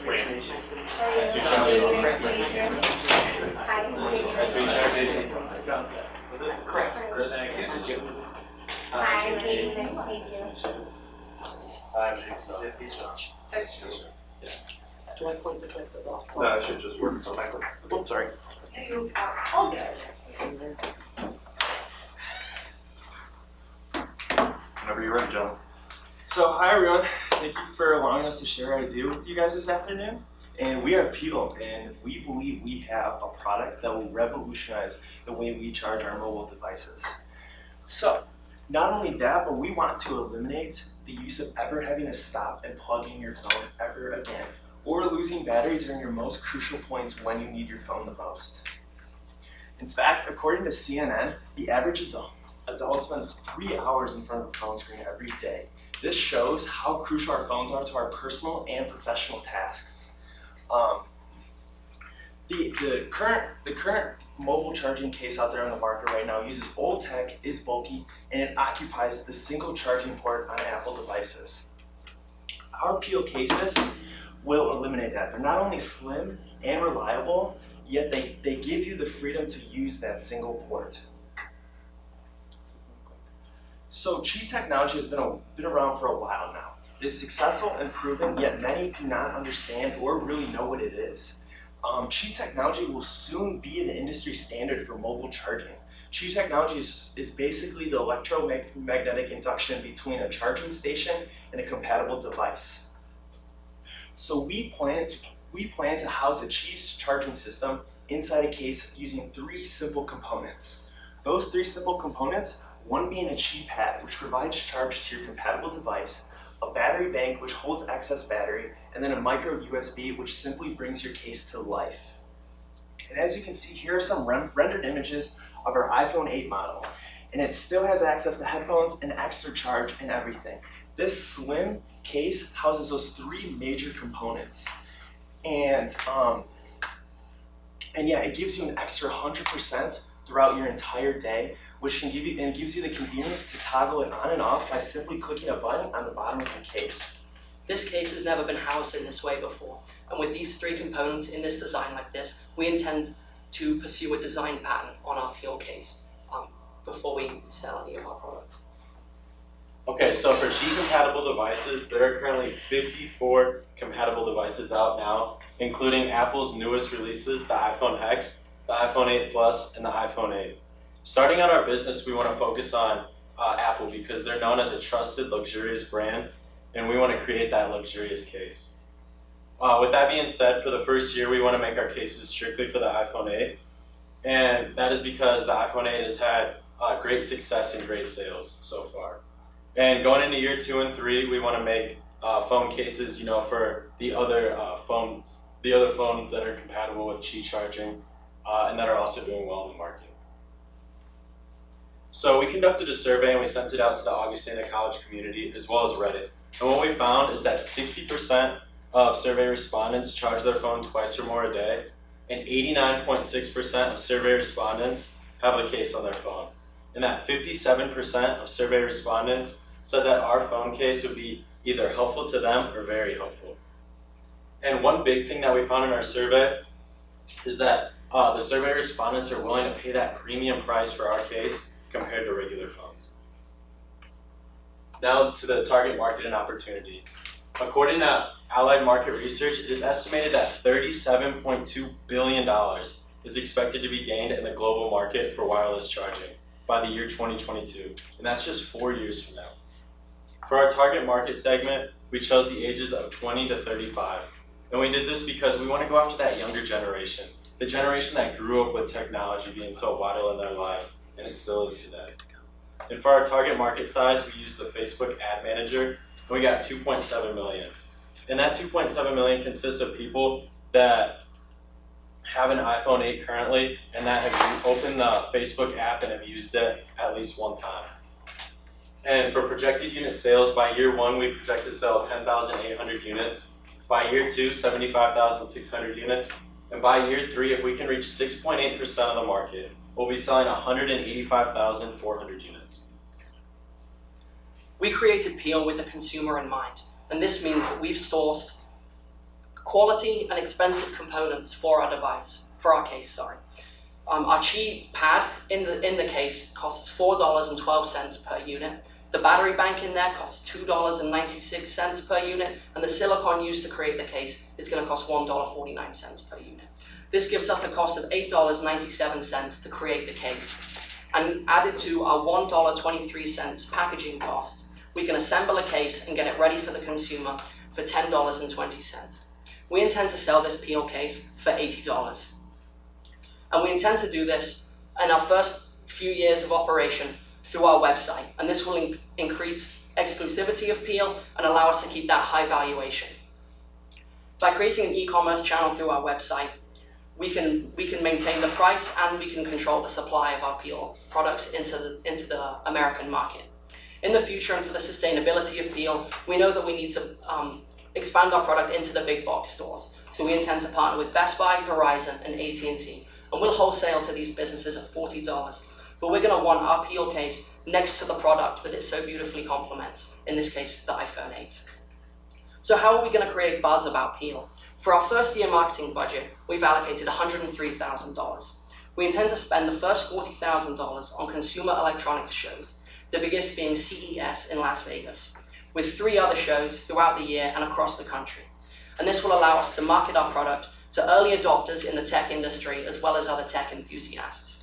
Correct. Hi, Katie, nice to meet you. Do I point the clicker off? No, it should just work automatically. Oops, sorry. All good. Whenever you're ready, John. So hi everyone, thank you for allowing us to share our idea with you guys this afternoon. And we are Peel, and we believe we have a product that will revolutionize the way we charge our mobile devices. So not only that, but we want to eliminate the use of ever having to stop and plug in your phone ever again, or losing battery during your most crucial points when you need your phone the most. In fact, according to CNN, the average adult spends 3 hours in front of the phone screen every day. This shows how crucial our phones are to our personal and professional tasks. The current mobile charging case out there on the market right now uses old tech, is bulky, and it occupies the single charging port on Apple devices. Our Peel cases will eliminate that. They're not only slim and reliable, yet they give you the freedom to use that single port. So Qi technology has been around for a while now. It is successful and proven, yet many do not understand or really know what it is. Qi technology will soon be the industry standard for mobile charging. Qi technology is basically the electromagnetic induction between a charging station and a compatible device. So we plan to house a Qi charging system inside a case using 3 simple components. Those 3 simple components, one being a Qi pad, which provides charge to your compatible device, a battery bank, which holds excess battery, and then a micro USB, which simply brings your case to life. And as you can see, here are some rendered images of our iPhone 8 model, and it still has access to headphones and extra charge and everything. This slim case houses those 3 major components, and yeah, it gives you an extra 100% throughout your entire day, which gives you the convenience to toggle it on and off by simply clicking a button on the bottom of the case. This case has never been housed in this way before, and with these 3 components in this design like this, we intend to pursue a design pattern on our Peel case before we sell any of our products. Okay, so for Qi compatible devices, there are currently 54 compatible devices out now, including Apple's newest releases, the iPhone X, the iPhone 8 Plus, and the iPhone 8. Starting out our business, we want to focus on Apple because they're known as a trusted, luxurious brand, and we want to create that luxurious case. With that being said, for the first year, we want to make our cases strictly for the iPhone 8, and that is because the iPhone 8 has had great success and great sales so far. And going into year 2 and 3, we want to make phone cases, for the other phones that are compatible with Qi charging, and that are also doing well in the market. So we conducted a survey and we sent it out to the Augustana college community as well as Reddit. And what we found is that 60% of survey respondents charge their phone twice or more a day, and 89.6% of survey respondents have a case on their phone. And that 57% of survey respondents said that our phone case would be either helpful to them or very helpful. And one big thing that we found in our survey is that the survey respondents are willing to pay that premium price for our case compared to regular phones. Now to the target market and opportunity. According to Allied Market Research, it is estimated that $37.2 billion is expected to be gained in the global market for wireless charging by the year 2022, and that's just 4 years from now. For our target market segment, we chose the ages of 20 to 35, and we did this because we want to go after that younger generation, the generation that grew up with technology being so vital in their lives, and it still is today. And for our target market size, we used the Facebook Ad Manager, and we got 2.7 million. And that 2.7 million consists of people that have an iPhone 8 currently, and that have opened the Facebook app and have used it at least one time. And for projected unit sales, by year 1, we project to sell 10,800 units. By year 2, 75,600 units. And by year 3, if we can reach 6.8% of the market, we'll be selling 185,400 units. We created Peel with the consumer in mind, and this means that we've sourced quality and expensive components for our device, for our case, sorry. Our Qi pad in the case costs $4.12 per unit. The battery bank in there costs $2.96 per unit, and the silicon used to create the case is going to cost $1.49 per unit. This gives us a cost of $8.97 to create the case. And added to our $1.23 packaging cost, we can assemble a case and get it ready for the consumer for $10.20. We intend to sell this Peel case for $80. And we intend to do this in our first few years of operation through our website, and this will increase exclusivity of Peel and allow us to keep that high valuation. By creating an e-commerce channel through our website, we can maintain the price and we can control the supply of our Peel products into the American market. In the future, and for the sustainability of Peel, we know that we need to expand our product into the big box stores. So we intend to partner with Best Buy, Verizon, and AT&T, and we'll wholesale to these businesses at $40. But we're going to want our Peel case next to the product that it so beautifully complements, in this case, the iPhone 8. So how are we going to create buzz about Peel? For our first year marketing budget, we've allocated $103,000. We intend to spend the first $40,000 on consumer electronics shows, the biggest being CES in Las Vegas, with 3 other shows throughout the year and across the country. And this will allow us to market our product to early adopters in the tech industry as well as other tech enthusiasts.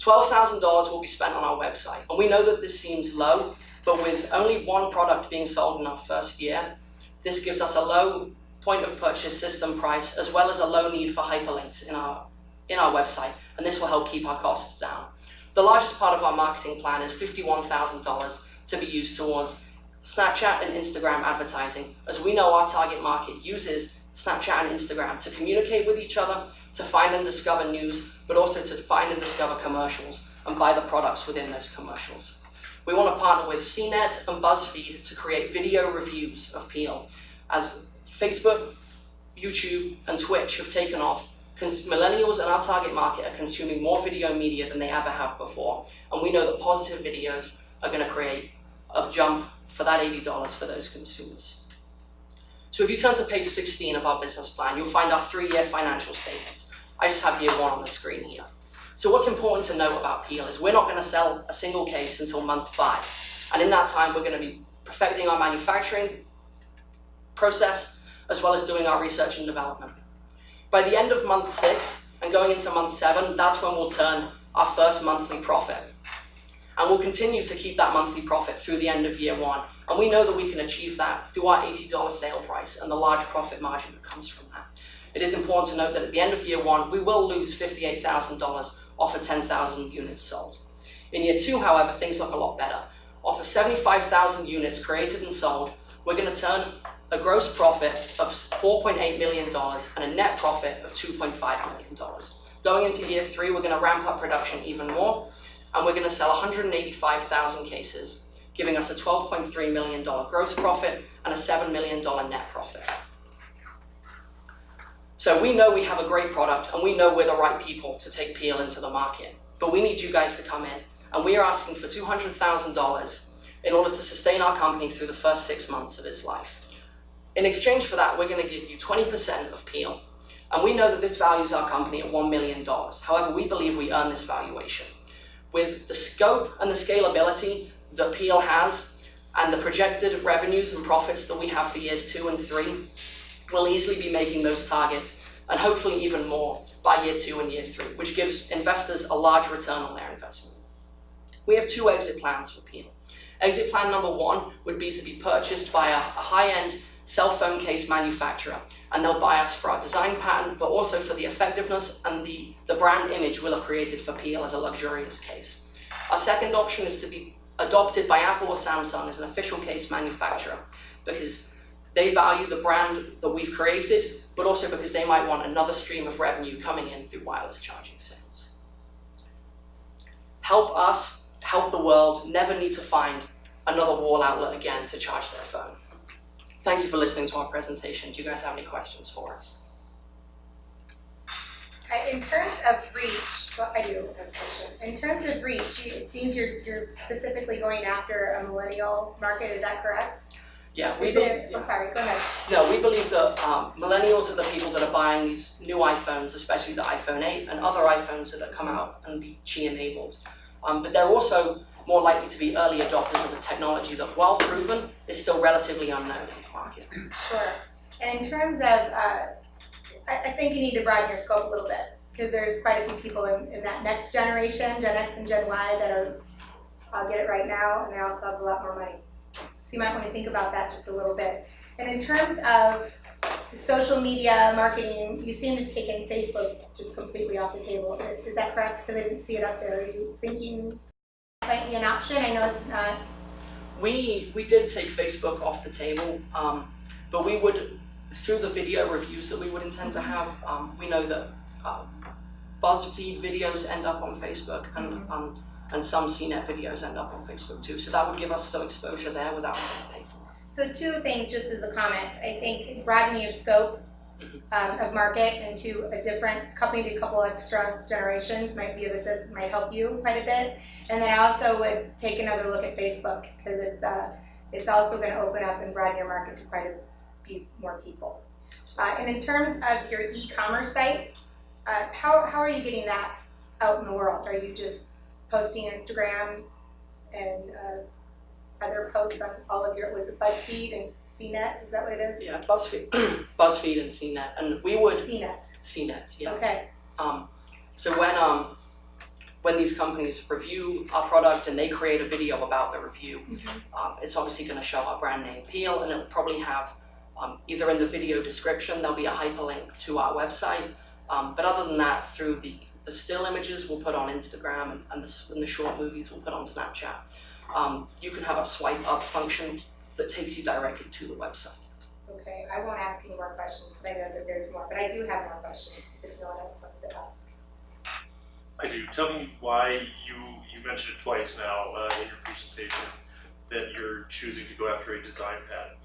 $12,000 will be spent on our website, and we know that this seems low, but with only 1 product being sold in our first year, this gives us a low point of purchase system price as well as a low need for hyperlinks in our website, and this will help keep our costs down. The largest part of our marketing plan is $51,000 to be used towards Snapchat and Instagram advertising, as we know our target market uses Snapchat and Instagram to communicate with each other, to find and discover news, but also to find and discover commercials and buy the products within those commercials. We want to partner with CNET and BuzzFeed to create video reviews of Peel. As Facebook, YouTube, and Twitch have taken off, millennials in our target market are consuming more video media than they ever have before, and we know that positive videos are going to create a jump for that $80 for those consumers. So if you turn to page 16 of our business plan, you'll find our 3-year financial statements. I just have year 1 on the screen here. So what's important to note about Peel is we're not going to sell a single case until month 5. And in that time, we're going to be perfecting our manufacturing process, as well as doing our research and development. By the end of month 6 and going into month 7, that's when we'll turn our first monthly profit. And we'll continue to keep that monthly profit through the end of year 1. And we know that we can achieve that through our $80 sale price and the large profit margin that comes from that. It is important to note that at the end of year 1, we will lose $58,000 off of 10,000 units sold. In year 2, however, things look a lot better. Off of 75,000 units created and sold, we're going to turn a gross profit of $4.8 million and a net profit of $2.5 million. Going into year 3, we're going to ramp up production even more, and we're going to sell 185,000 cases, giving us a $12.3 million gross profit and a $7 million net profit. So we know we have a great product, and we know we're the right people to take Peel into the market, but we need you guys to come in, and we are asking for $200,000 in order to sustain our company through the first 6 months of its life. In exchange for that, we're going to give you 20% of Peel, and we know that this values our company at $1 million. However, we believe we earn this valuation. With the scope and the scalability that Peel has, and the projected revenues and profits that we have for years 2 and 3, we'll easily be making those targets, and hopefully even more by year 2 and year 3, which gives investors a large return on their investment. We have 2 exit plans for Peel. Exit plan number 1 would be to be purchased by a high-end cell phone case manufacturer, and they'll buy us for our design pattern, but also for the effectiveness and the brand image we'll have created for Peel as a luxurious case. Our second option is to be adopted by Apple or Samsung as an official case manufacturer, because they value the brand that we've created, but also because they might want another stream of revenue coming in through wireless charging sales. Help us, help the world never need to find another wall outlet again to charge their phone. Thank you for listening to our presentation. Do you guys have any questions for us? In terms of reach, well, I do have a question. In terms of reach, it seems you're specifically going after a millennial market. Is that correct? Yeah, we Is believe. it, I'm sorry, go ahead. No, we believe that millennials are the people that are buying these new iPhones, especially the iPhone 8 and other iPhones that have come out and be Qi enabled. But they're also more likely to be early adopters of a technology that, while proven, is still relatively unknown in the market. Sure. And in terms of, I think you need to broaden your scope a little bit, because there's quite a few people in that next generation, Gen X and Gen Y, that are, I'll get it right now, and they also have a lot more money. So you might want to think about that just a little bit. And in terms of social media marketing, you seem to have taken Facebook just completely off the table. Is that correct? Because I didn't see it up there. Are you thinking that might be an option? I know it's not. We did take Facebook off the table, but we would, through the video reviews that we would intend to have, we know that BuzzFeed videos end up on Facebook, and some CNET videos end up on Facebook too. So that would give us some exposure there without having to pay for it. So two things just as a comment. I think broadening your scope of market into a different company to a couple extra generations might be of assist, might help you quite a bit. And then I also would take another look at Facebook, because it's also going to open up and broaden your market to quite a few more people. And in terms of your e-commerce site, how are you getting that out in the world? Are you just posting Instagram and other posts on all of your, was it BuzzFeed and CNET? Is that what it is? Yeah, BuzzFeed and CNET, and we would CNET, yes. Okay. So when these companies review our product and they create a video about the review, it's obviously going to show our brand name appeal, and it'll probably have either in the video description there'll be a hyperlink to our website, but other than that, through the still images we'll put on Instagram, and the short movies we'll put on Snapchat. You can have a swipe up function that takes you directly to the website. Okay, I won't ask any more questions because I know that there's more, but I do have more questions if no one else wants to ask. I do. Tell me why you mentioned it twice now in your presentation that you're choosing to go after a design patent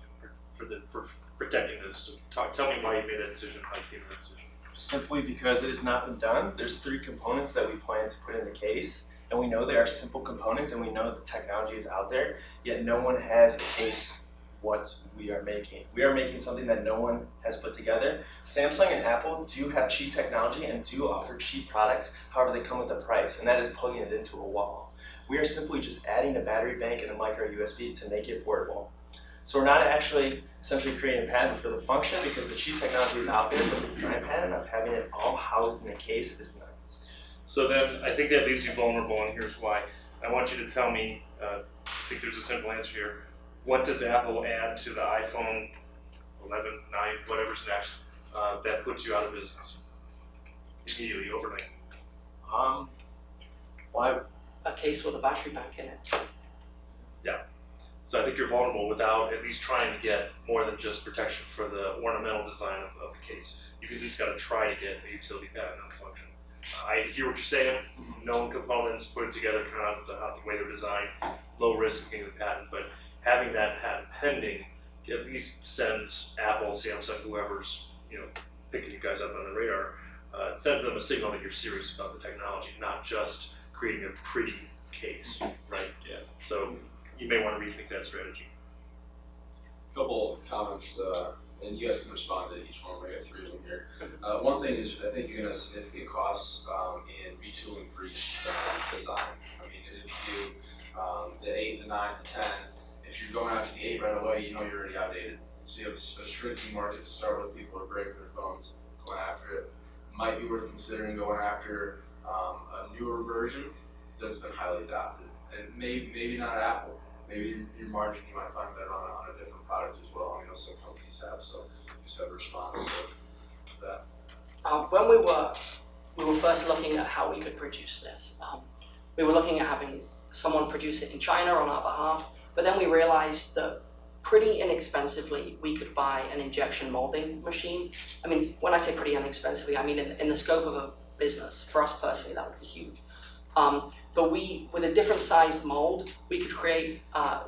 for protecting this. Tell me why you made that decision, how you came to that decision. Simply because it has not been done. There's 3 components that we plan to put in the case, and we know they are simple components, and we know the technology is out there, yet no one has a case what we are making. We are making something that no one has put together. Samsung and Apple do have Qi technology and do offer Qi products, however they come with a price, and that is plugging it into a wall. We are simply just adding a battery bank and a micro USB to make it portable. So we're not actually essentially creating a patent for the function, because the Qi technology is out there, but the design patent of having it all housed in a case is not. So then I think that leaves you vulnerable, and here's why. I want you to tell me, I think there's a simple answer here. What does Apple add to the iPhone 11, 9, whatever's next, that puts you out of business? Immediately, overnight. Why? A case with a battery bank in it. So I think you're vulnerable without at least trying to get more than just protection for the ornamental design of the case. You've at least got to try to get a utility patent on the function. I hear what you're saying, known components, put it together, kind of the way they're designed, low risk of getting the patent, but having that patent pending at least sends Apple, Samsung, whoever's picking you guys up on the radar, it sends them a signal that you're serious about the technology, not just creating a pretty case, right? Yeah. So you may want to rethink that strategy. Couple of comments, and you guys can respond to each one. I got 3 of them here. One thing is, I think you're going to have significant costs in retooling for each design. I mean, if you do the 8, the 9, the 10, if you're going after the 8 right away, you know you're already outdated. So you have a shrinking market to start with. People are breaking their phones, going after it. Might be worth considering going after a newer version that's been highly adopted, and maybe not Apple. Maybe your margin you might find better on a different product as well. I know some companies have, so just have a response to that. When we were first looking at how we could produce this, we were looking at having someone produce it in China on our behalf, but then we realized that pretty inexpensively we could buy an injection molding machine. I mean, when I say pretty inexpensively, I mean in the scope of a business. For us personally, that would be huge. But with a different sized mold, we could create,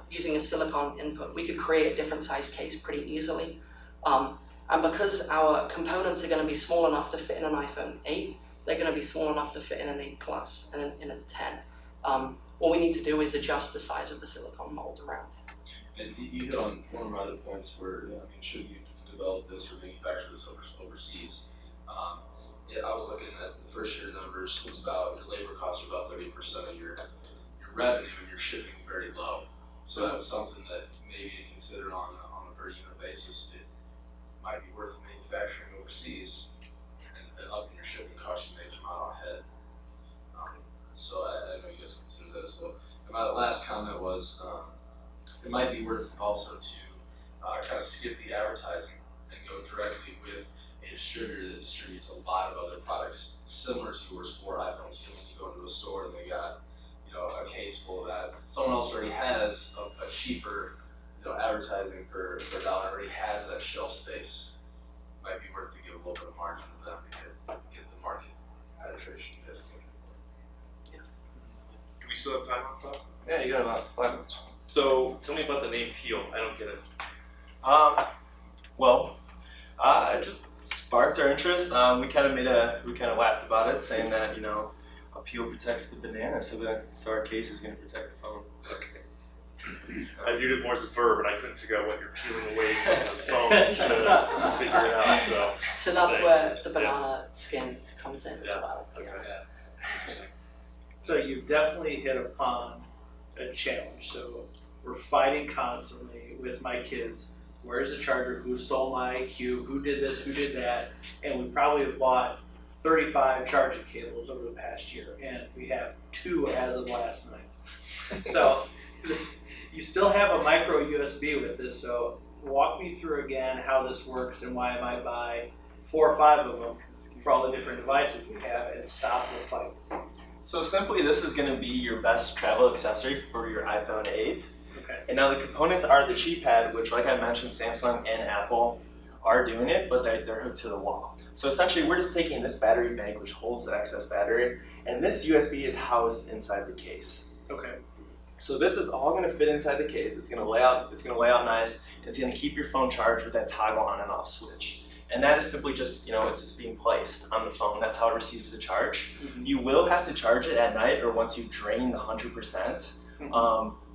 using a silicon input, we could create a different size case pretty easily. And because our components are going to be small enough to fit in an iPhone 8, they're going to be small enough to fit in an 8 Plus and in a 10. All we need to do is adjust the size of the silicon mold around. And you hit on one of my other points where, I mean, should you develop this or manufacture this overseas? Yeah, I was looking at the first year numbers. It's about your labor costs are about 30% of your revenue, and your shipping is very low. So that was something that maybe to consider on a per unit basis. It might be worth manufacturing overseas and upping your shipping costs. You may come out ahead. So I know you guys consider that as well. And my last comment was it might be worth also to kind of skip the advertising and go directly with a distributor that distributes a lot of other products similar to yours for iPhones. You know, when you go into a store and they got, you know, a case full of that, someone else already has a cheaper, you know, advertising per dollar, already has that shelf space. Might be worth to give a little bit of margin to them to get the market penetration. Do we still have time on top? Yeah, you got about 5 minutes. So tell me about the name Peel. I don't get it. It just sparked our interest. We kind of laughed about it, saying that, you know, a peel protects the banana, so our case is going to protect the phone. Okay. I viewed it more as a verb, and I couldn't figure out what you're peeling away from the phone to figure it out. So that's where the banana skin comes in as well. Okay. Interesting. So you've definitely hit upon a challenge. So we're fighting constantly with my kids. Where's the charger? Who stole my IQ? Who did this? Who did that? And we probably have bought 35 charging cables over the past year, and we have 2 as of last night. So you still have a micro USB with this. So walk me through again how this works and why I might buy 4 or 5 of them for all the different devices we have and stop the fight. So simply, this is going to be your best travel accessory for your iPhone 8. Okay. And now the components are the cheap pad, which, like I mentioned, Samsung and Apple are doing it, but they're hooked to the wall. So essentially, we're just taking this battery bank, which holds the excess battery, and this USB is housed inside the case. Okay. So this is all going to fit inside the case. It's going to lay out nice. It's going to keep your phone charged with that toggle on and off switch. And that is simply just, you know, it's just being placed on the phone. That's how it receives the charge. Mm-hmm. You will have to charge it at night or once you drain the 100%.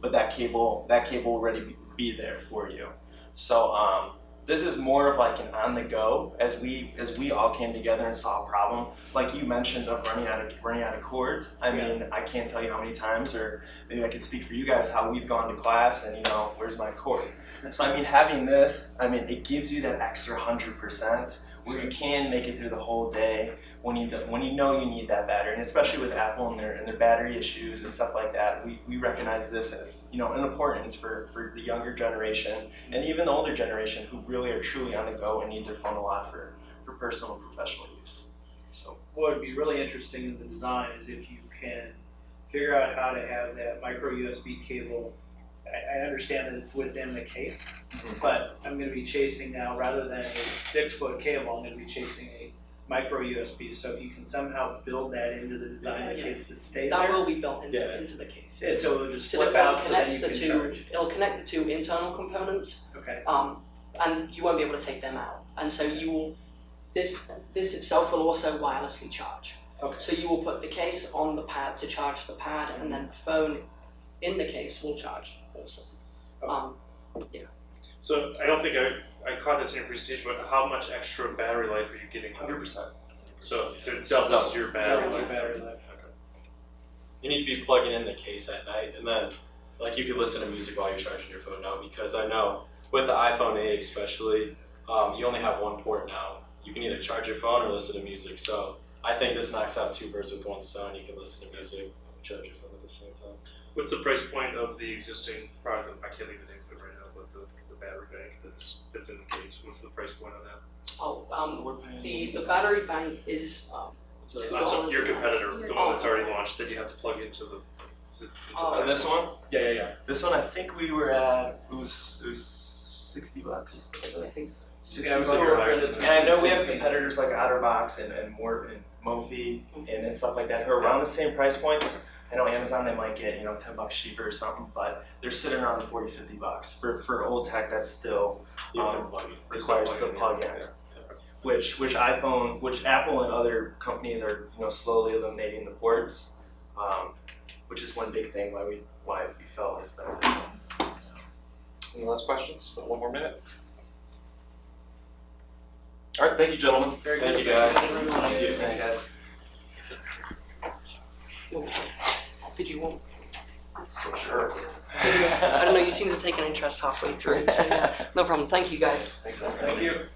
But that cable will already be there for you. So this is more of like an on the go as we all came together and saw a problem. Like you mentioned of running out of cords. I mean, I can't tell you how many times, or maybe I could speak for you guys, how we've gone to class and, you know, where's my cord? So I mean, having this, I mean, it gives you that extra 100% where you can make it through the whole day when you know you need that battery. And especially with Apple and their battery issues and stuff like that, we recognize this as, you know, an importance for the younger generation and even the older generation who really are truly on the go and need their phone a lot for personal and professional use. So What would be really interesting in the design is if you can figure out how to have that micro USB cable. I understand that it's within the case, but I'm going to be chasing now, rather than a 6-foot cable, I'm going to be chasing a micro USB. So if you can somehow build that into the design of the case to stay That there, will be built into the case. and so it'll just So flip it'll out so then connect you the can two. charge. It'll connect the 2 internal components, Okay. and you won't be able to take them out. And so you will. This itself will also wirelessly charge. Okay. So you will put the case on the pad to charge the pad, and then the phone in the case will charge also. So I don't think I caught this in your presentation, but how much extra battery life are you getting? 100%. So it doubles your battery life. Battery life. You need to be plugging in the case at night, and then like you could listen to music while you're charging your phone now, because I know with the iPhone 8 especially, you only have 1 port now. You can either charge your phone or listen to music. So I think this knocks out 2 birds with 1 stone. You can listen to music, charge your phone at the same time. What's the price point of the existing product? I can't think of the name of it right now, but the battery bank that's in the case. What's the price point on that? The battery bank is So $2. your competitor, the one that's already launched, that you have to plug into the. And this one? Yeah. This one, I think we were at, it was $60. I think so. 60 Yeah, bucks. so And I know we have competitors like OtterBox and Mophie and stuff like that who are around the same price points. I know Amazon, they might get, you know, $10 cheaper or something, but they're sitting around the $40-50. For old tech, that's still You have to plug it. requires the plug-in. Which Apple and other companies are, you know, slowly eliminating the ports, which is one big thing why we felt was beneficial. So. Any last questions? Got one more minute. All right, thank you, gentlemen. Thank you, guys. Thank you. Thanks, guys. Did you want? Sure. I don't know, you seem to take an interest halfway through, so yeah, no problem. Thank you guys. Thanks, man. Thank you.